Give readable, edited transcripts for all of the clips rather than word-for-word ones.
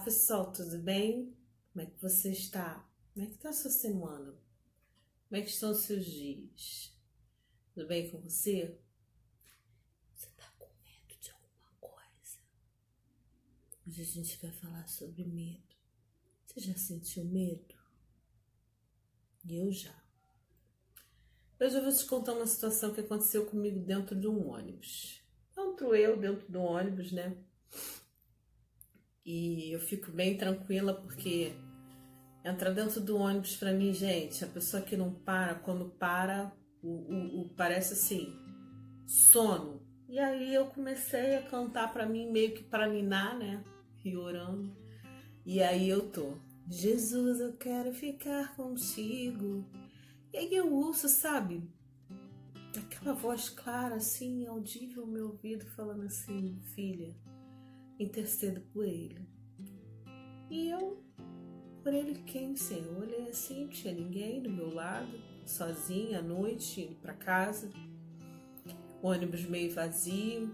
pessoal, tudo bem? Como é que você está? Como é que está a sua semana? Como é que estão os seus dias? Tudo bem com você? Você está com medo de alguma coisa? Hoje a gente vai falar sobre medo. Você já sentiu medo? Eu já. Hoje eu vou te contar uma situação que aconteceu comigo dentro de um ônibus. Dentro do ônibus, né? E eu fico bem tranquila porque entrar dentro do ônibus pra mim, gente, a pessoa que não para, quando para, parece assim, sono. E aí eu comecei a cantar pra mim, meio que pra ninar, né? E orando. E aí eu tô, Jesus, eu quero ficar contigo. E aí eu ouço, sabe? Aquela voz clara, assim, audível ao meu ouvido, falando assim, filha, interceda por ele. E eu, por ele quem, Senhor? Eu olhei assim, não tinha ninguém do meu lado, sozinha à noite, indo pra casa, o ônibus meio vazio.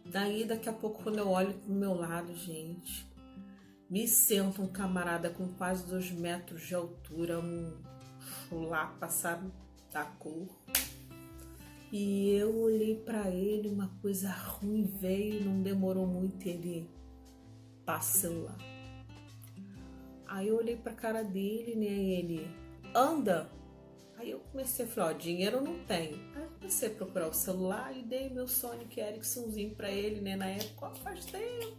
Daí, daqui a pouco, quando eu olho pro meu lado, gente, me senta um camarada com quase 2 metros de altura, um chulapa, sabe, da cor. E eu olhei pra ele, uma coisa ruim veio, não demorou muito, ele passou lá. Aí eu olhei pra cara dele, né, ele, anda! Aí eu comecei a falar, ó, dinheiro eu não tenho. Aí eu comecei a procurar o celular e dei meu Sonic Ericssonzinho pra ele, né, na época, ó, faz tempo.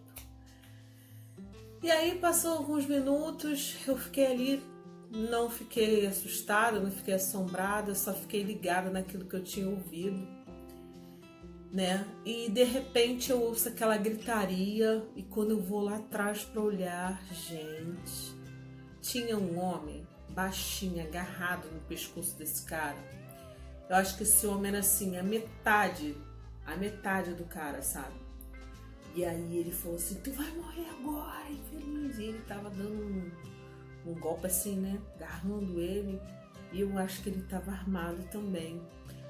E aí passou alguns minutos, eu fiquei ali, não fiquei assustada, não fiquei assombrada, só fiquei ligada naquilo que eu tinha ouvido, né? E de repente eu ouço aquela gritaria e quando eu vou lá atrás para olhar, gente, tinha um homem baixinho, agarrado no pescoço desse cara. Eu acho que esse homem era assim, a metade do cara, sabe? E aí ele falou assim, tu vai morrer agora, infeliz. E ele tava dando um golpe assim, né? Agarrando ele. E eu acho que ele tava armado também.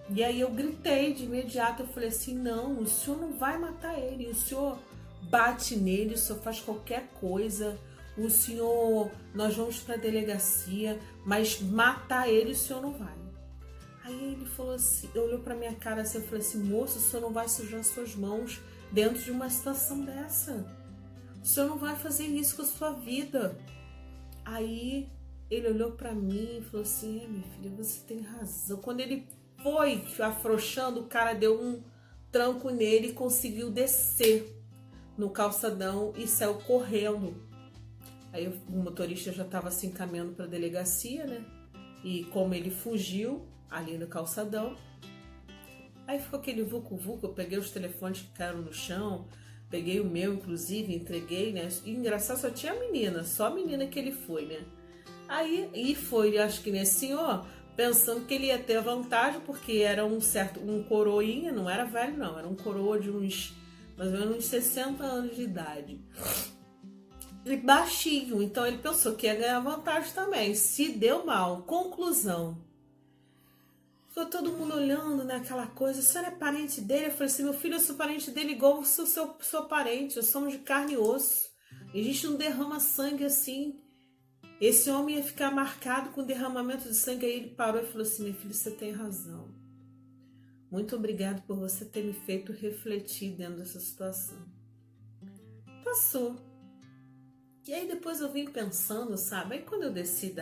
E aí eu gritei de imediato, eu falei assim, não, o senhor não vai matar ele. O senhor bate nele, o senhor faz qualquer coisa. O senhor, nós vamos pra delegacia, mas matar ele o senhor não vai. Aí ele falou assim, olhou pra minha cara assim, eu falei assim, moço, o senhor não vai sujar suas mãos dentro de uma situação dessa. O senhor não vai fazer isso com a sua vida. Aí ele olhou pra mim e falou assim, minha filha, você tem razão. Quando ele foi afrouxando, o cara deu um tranco nele e conseguiu descer no calçadão e saiu correndo. Aí o motorista já estava se encaminhando para a delegacia, né? E como ele fugiu ali no calçadão, aí ficou aquele vucu-vucu, eu peguei os telefones que caíram no chão, peguei o meu, inclusive, entreguei, né? E engraçado, só tinha a menina, só a menina que ele foi, né? Aí, e foi, acho que nesse senhor, pensando que ele ia ter vantagem, porque era um coroinha, não era velho não, era um coroa de uns, mais ou menos uns 60 anos de idade. E baixinho, então ele pensou que ia ganhar vantagem também, se deu mal. Conclusão. Ficou todo mundo olhando naquela coisa, o senhor é parente dele? Eu falei assim, meu filho, eu sou parente dele igual eu sou seu parente, nós somos de carne e osso. E a gente não derrama sangue assim. Esse homem ia ficar marcado com derramamento de sangue. Aí ele parou e falou assim, meu filho, você tem razão. Muito obrigado por você ter me feito refletir dentro dessa situação. Passou. E aí depois eu vim pensando, sabe? Aí quando eu desci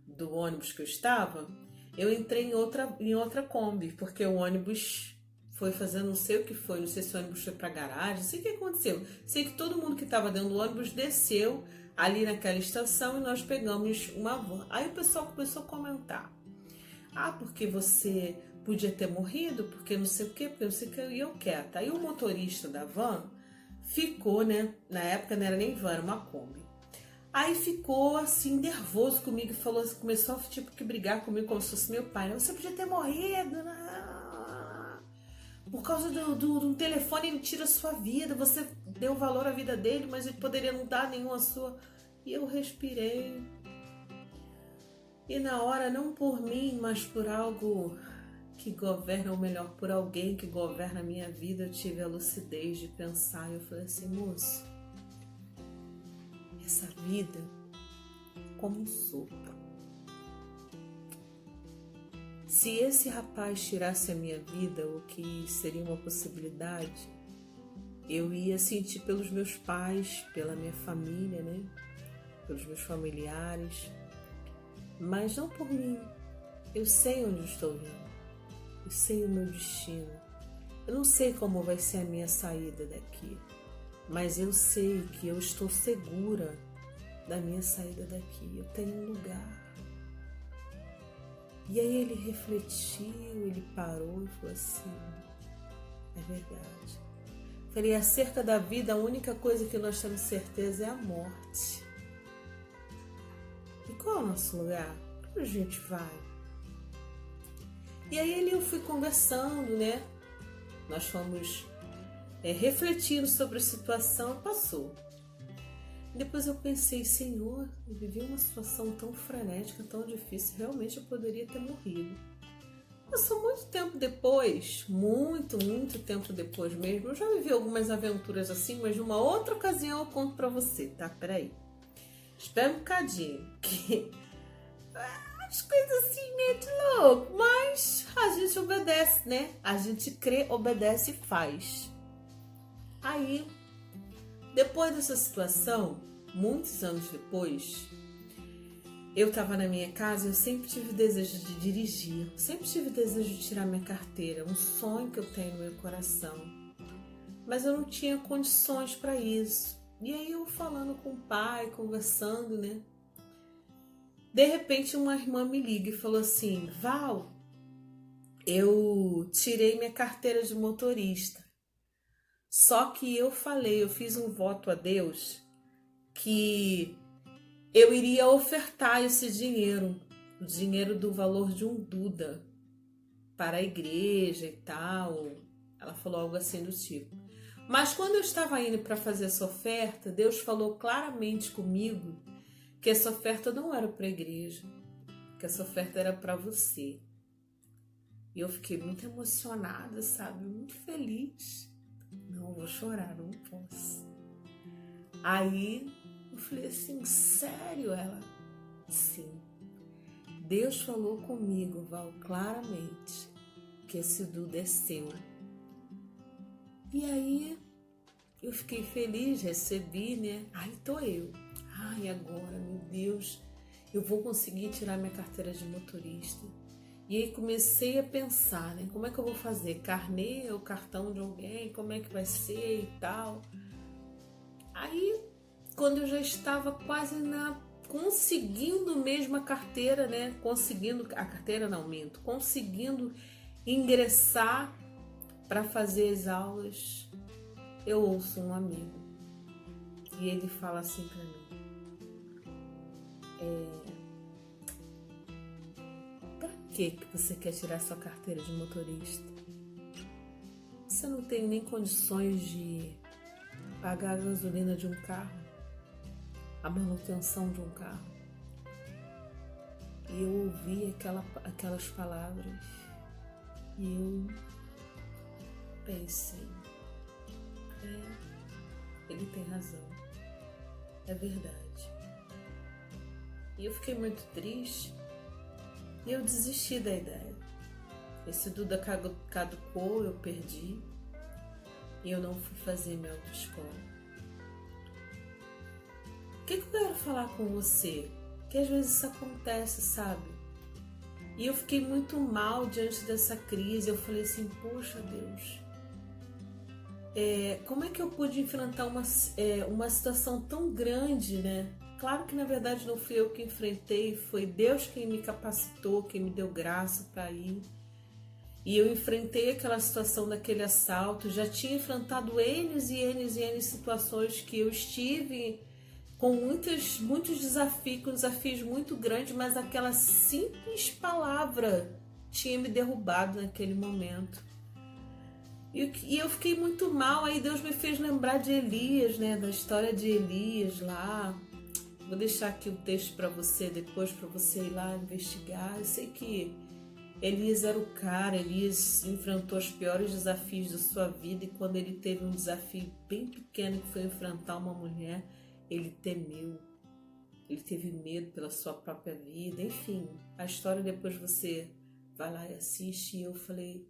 do ônibus que eu estava, eu entrei em outra Kombi, porque o ônibus foi fazendo não sei o que foi, não sei se o ônibus foi pra garagem, não sei o que aconteceu. Sei que todo mundo que estava dentro do ônibus desceu ali naquela estação e nós pegamos uma van. Aí o pessoal começou a comentar. Ah, porque você podia ter morrido, porque não sei o que, porque não sei o que, e eu quieta. Aí o motorista da van ficou, né? Na época não era nem van, era uma Kombi. Aí ficou assim, nervoso comigo e falou, começou a tipo que brigar comigo como se fosse meu pai. Você podia ter morrido, por causa do telefone ele tira a sua vida, você deu valor à vida dele, mas ele poderia não dar nenhuma sua. E eu respirei. E na hora, não por mim, mas por algo que governa, ou melhor, por alguém que governa a minha vida, eu tive a lucidez de pensar. E eu falei assim, moço, essa vida como um sopro. Se esse rapaz tirasse a minha vida, o que seria uma possibilidade, eu ia sentir pelos meus pais, pela minha família, né? Pelos meus familiares, mas não por mim. Eu sei onde estou indo, eu sei o meu destino. Eu não sei como vai ser a minha saída daqui, mas eu sei que eu estou segura da minha saída daqui. Eu tenho um lugar. E aí ele refletiu, ele parou e falou assim: é verdade. Falei, acerca da vida, a única coisa que nós temos certeza é a morte. E qual é o nosso lugar? Para onde a gente vai? E aí eu fui conversando, né? Nós fomos refletindo sobre a situação e passou. Depois eu pensei, Senhor, eu vivi uma situação tão frenética, tão difícil, realmente eu poderia ter morrido. Passou muito tempo depois, muito tempo depois mesmo, eu já vivi algumas aventuras assim, mas numa outra ocasião eu conto pra você, tá? Peraí. Espera um bocadinho, que as coisas assim meio de louco, mas a gente obedece, né? A gente crê, obedece e faz. Aí, depois dessa situação, muitos anos depois, eu estava na minha casa e eu sempre tive desejo de dirigir, sempre tive desejo de tirar minha carteira, um sonho que eu tenho no meu coração. Mas eu não tinha condições para isso. E aí eu falando com o pai, conversando, né? De repente uma irmã me liga e falou assim: Val, eu tirei minha carteira de motorista. Só que eu fiz um voto a Deus que eu iria ofertar esse dinheiro, o dinheiro do valor de um Duda, para a igreja e tal. Ela falou algo assim do tipo. Mas quando eu estava indo para fazer essa oferta, Deus falou claramente comigo que essa oferta não era para a igreja, que essa oferta era para você. E eu fiquei muito emocionada, sabe? Muito feliz. Não, eu vou chorar, não posso. Aí eu falei assim, sério? Ela, sim. Deus falou comigo, Val, claramente, que esse Duda é seu. E aí eu fiquei feliz, recebi, né? Aí tô eu. Ai, agora, meu Deus, eu vou conseguir tirar minha carteira de motorista. E aí comecei a pensar, né? Como é que eu vou fazer? Carnê ou cartão de alguém? Como é que vai ser e tal? Aí, quando eu já estava quase conseguindo mesmo a carteira, né? Conseguindo ingressar para fazer as aulas, eu ouço um amigo. E ele fala assim para mim: pra que você quer tirar sua carteira de motorista? Você não tem nem condições de pagar a gasolina de um carro, a manutenção de um carro. E eu ouvi aquelas palavras e eu pensei, ele tem razão, é verdade. E eu fiquei muito triste e eu desisti da ideia. Esse Duda caducou, eu perdi e eu não fui fazer minha autoescola. O que eu quero falar com você? Que às vezes isso acontece, sabe? E eu fiquei muito mal diante dessa crise. Eu falei assim, poxa Deus, como é que eu pude enfrentar uma situação tão grande, né? Claro que na verdade não fui eu que enfrentei, foi Deus quem me capacitou, quem me deu graça para ir. E eu enfrentei aquela situação daquele assalto, já tinha enfrentado N situações que eu estive com muitos desafios muito grandes, mas aquela simples palavra tinha me derrubado naquele momento. E eu fiquei muito mal, aí Deus me fez lembrar de Elias, né, da história de Elias lá. Vou deixar aqui o texto para você depois, para você ir lá investigar. Eu sei que Elias era o cara, Elias enfrentou os piores desafios da sua vida e quando ele teve um desafio bem pequeno que foi enfrentar uma mulher, ele temeu, ele teve medo pela sua própria vida, enfim, a história depois você vai lá e assiste. E eu falei,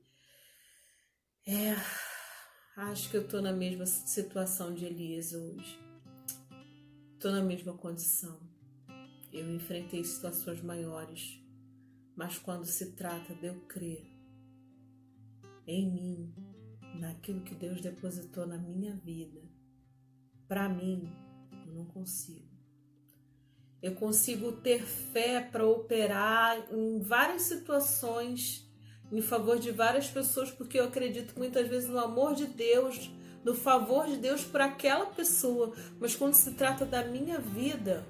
acho que eu tô na mesma situação de Elias hoje, tô na mesma condição. Eu enfrentei situações maiores, mas quando se trata de eu crer em mim, naquilo que Deus depositou na minha vida, para mim, eu não consigo. Eu consigo ter fé para operar em várias situações, em favor de várias pessoas, porque eu acredito muitas vezes no amor de Deus, no favor de Deus por aquela pessoa, mas quando se trata da minha vida,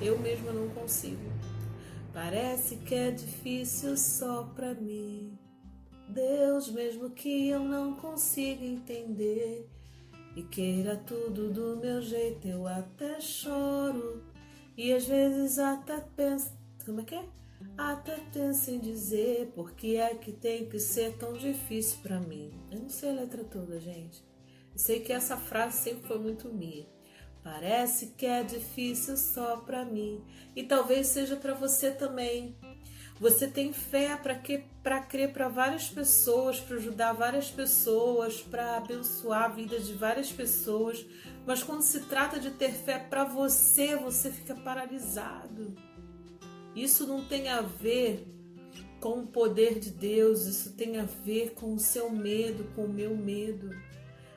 eu mesma não consigo. Parece que é difícil só para mim, Deus, mesmo que eu não consiga entender e queira tudo do meu jeito, eu até choro e às vezes até penso, como é que é? Até penso em dizer por que é que tem que ser tão difícil para mim. Eu não sei a letra toda, gente. Eu sei que essa frase sempre foi muito minha. Parece que é difícil só para mim. E talvez seja para você também. Você tem fé para crer para várias pessoas, para ajudar várias pessoas, para abençoar a vida de várias pessoas, mas quando se trata de ter fé para você, você fica paralisado. Isso não tem a ver com o poder de Deus, isso tem a ver com o seu medo, com o meu medo.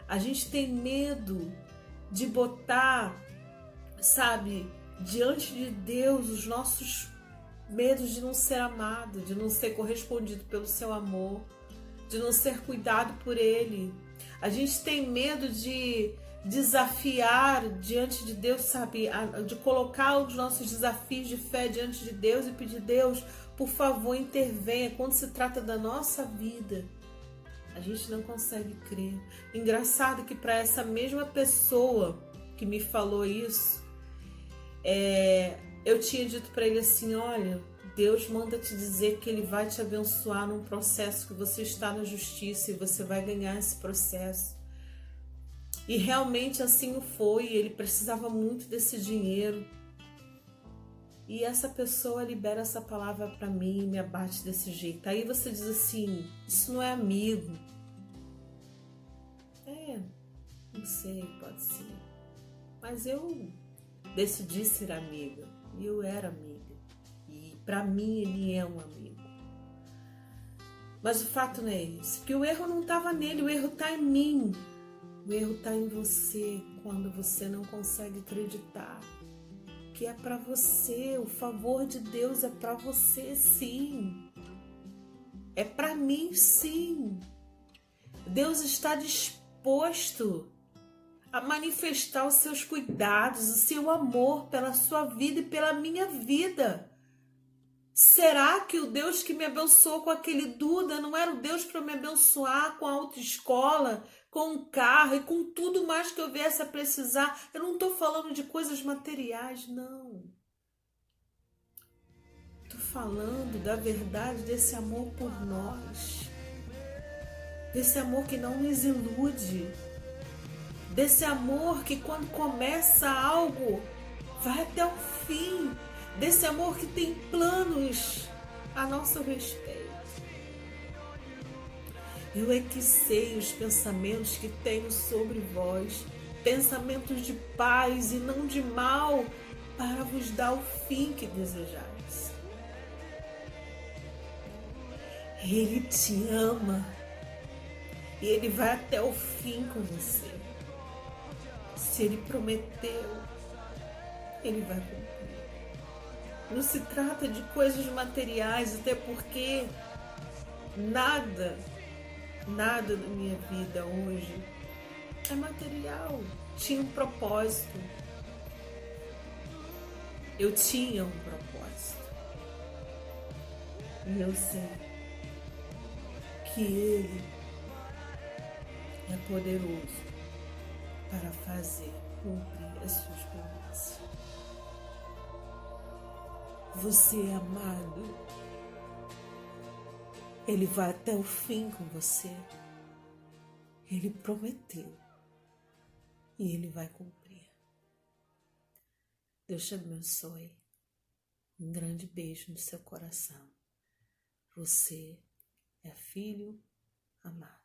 A gente tem medo de botar, sabe, diante de Deus os nossos medos de não ser amado, de não ser correspondido pelo seu amor, de não ser cuidado por Ele. A gente tem medo de desafiar diante de Deus, sabe? De colocar os nossos desafios de fé diante de Deus e pedir, Deus, por favor, intervenha. Quando se trata da nossa vida, a gente não consegue crer. Engraçado que para essa mesma pessoa que me falou isso, eu tinha dito para ele assim, olha, Deus manda te dizer que Ele vai te abençoar num processo que você está na justiça e você vai ganhar esse processo. E realmente assim o foi, ele precisava muito desse dinheiro. E essa pessoa libera essa palavra para mim e me abate desse jeito. Aí você diz assim, isso não é amigo. Não sei, pode ser. Mas eu decidi ser amiga. E eu era amiga. E para mim ele é um amigo. Mas o fato não é esse. Porque o erro não estava nele, o erro está em mim. O erro está em você quando você não consegue acreditar que é para você. O favor de Deus é para você, sim. É para mim, sim. Deus está disposto a manifestar os seus cuidados, o seu amor pela sua vida e pela minha vida. Será que o Deus que me abençoou com aquele Duda não era o Deus para me abençoar com a autoescola, com um carro e com tudo mais que eu viesse a precisar? Eu não estou falando de coisas materiais, não. Estou falando da verdade desse amor por nós. Desse amor que não nos ilude. Desse amor que quando começa algo, vai até o fim. Desse amor que tem planos a nosso respeito. Eu é que sei os pensamentos que tenho sobre vós, pensamentos de paz e não de mal, para vos dar o fim que desejais. Ele te ama e Ele vai até o fim com você. Se Ele prometeu, Ele vai cumprir. Não se trata de coisas materiais, até porque nada na minha vida hoje é material. Tinha um propósito. Eu tinha um propósito. E eu sei que Ele é poderoso para fazer cumprir as suas promessas. Você é amado. Ele vai até o fim com você. Ele prometeu. e Ele vai cumprir. Deus te abençoe. Um grande beijo no seu coração. Você é filho amado.